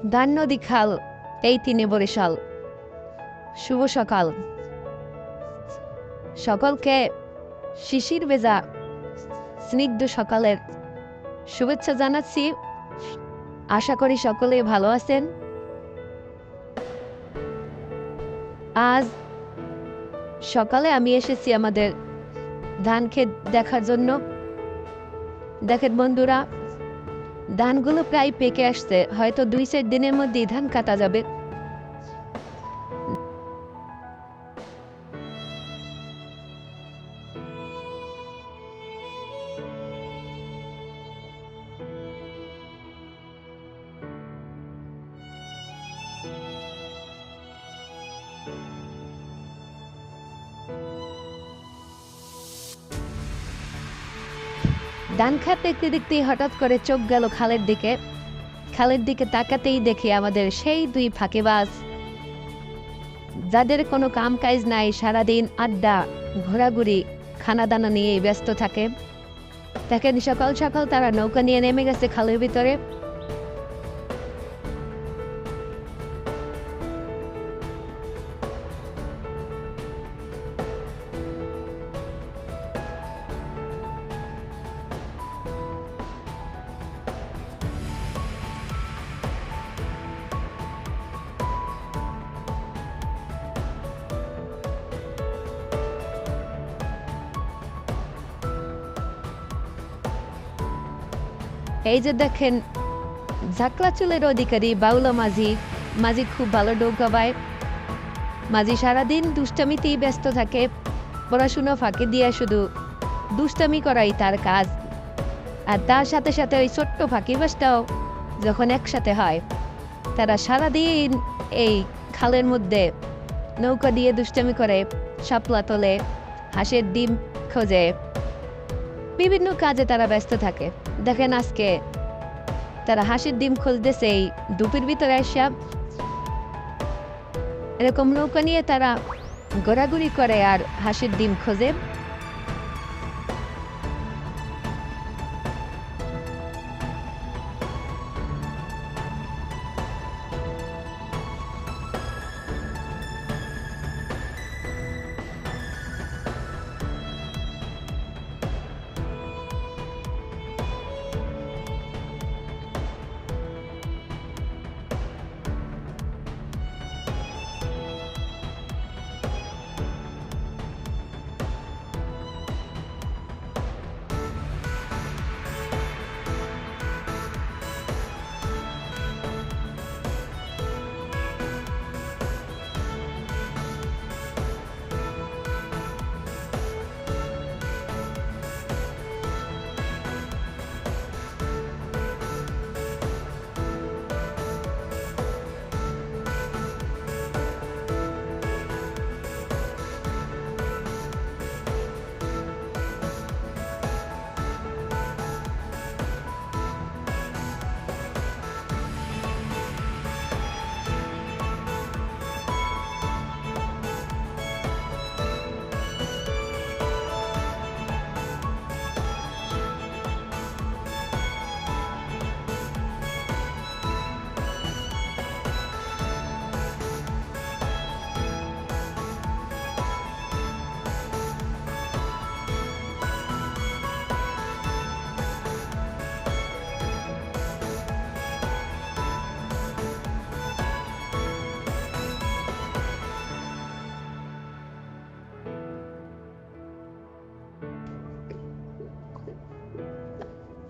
ধান নদী খাল এই তিনে বরিশাল। শুভ সকাল সকলকে, শিশির ভেজা স্নিগ্ধ সকালের শুভেচ্ছা জানাচ্ছি। আশা করি সকলে ভালো আছেন। আজ সকালে আমি এসেছি আমাদের ধান ক্ষেত দেখার জন্য। দেখেন বন্ধুরা, ধানগুলো প্রায় পেকে আসছে, হয়তো 2-4 দিনের মধ্যেই ধান কাটা যাবে। ধান খাত দেখতে দেখতেই হঠাৎ করে চোখ গেল খালের দিকে। খালের দিকে তাকাতেই দেখি আমাদের সেই 2 ফাঁকিবাজ, যাদের কোনো কাম কাজ নাই, সারাদিন আড্ডা ঘোরাঘুরি খানাদানা নিয়েই ব্যস্ত থাকে। দেখেন সকাল সকাল তারা নৌকা নিয়ে নেমে গেছে খালের ভিতরে। এই যে দেখেন ঝাঁকলা চুলের অধিকারী বাউলা মাঝি। মাঝি খুব ভালো নৌকা বায়। মাঝি সারাদিন দুষ্টামিতেই ব্যস্ত থাকে। পড়াশুনো ফাঁকি দিয়ে শুধু দুষ্টামি করাই তার কাজ। আর তার সাথে সাথে ওই ছোট্ট ফাঁকিবাজটাও যখন একসাথে হয়, তারা সারাদিন এই খালের মধ্যে নৌকা দিয়ে দুষ্টামি করে, শাপলা তোলে, হাঁসের ডিম খোঁজে, বিভিন্ন কাজে তারা ব্যস্ত থাকে। দেখেন আজকে তারা হাঁসের ডিম খুঁজতেছে এই ডুবির ভিতরে আসা। এরকম নৌকা নিয়ে তারা ঘোরাঘুরি করে আর হাঁসের ডিম খোঁজে।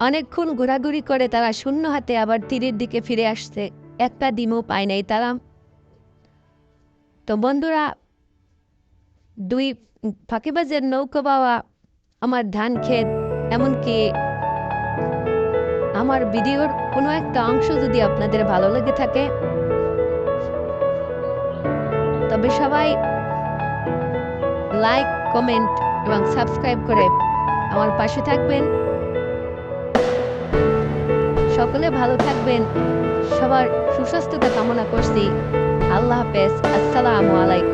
অনেকক্ষণ ঘোরাঘুরি করে তারা শূন্য হাতে আবার তীরের দিকে ফিরে আসছে। একটা ডিমও পায় নাই তারা। তো বন্ধুরা, 2 ফাঁকিবাজের নৌকা বাওয়া আমার ধান ক্ষেত, এমনকি আমার ভিডিওর কোনো একটা অংশ যদি আপনাদের ভালো লেগে থাকে, তবে সবাই লাইক, কমেন্ট এবং সাবস্ক্রাইব করে আমার পাশে থাকবেন। সকলে ভালো থাকবেন। সবার সুস্বাস্থ্যতা কামনা করছি। আল্লাহ হাফেজ। আসসালামু আলাইকুম।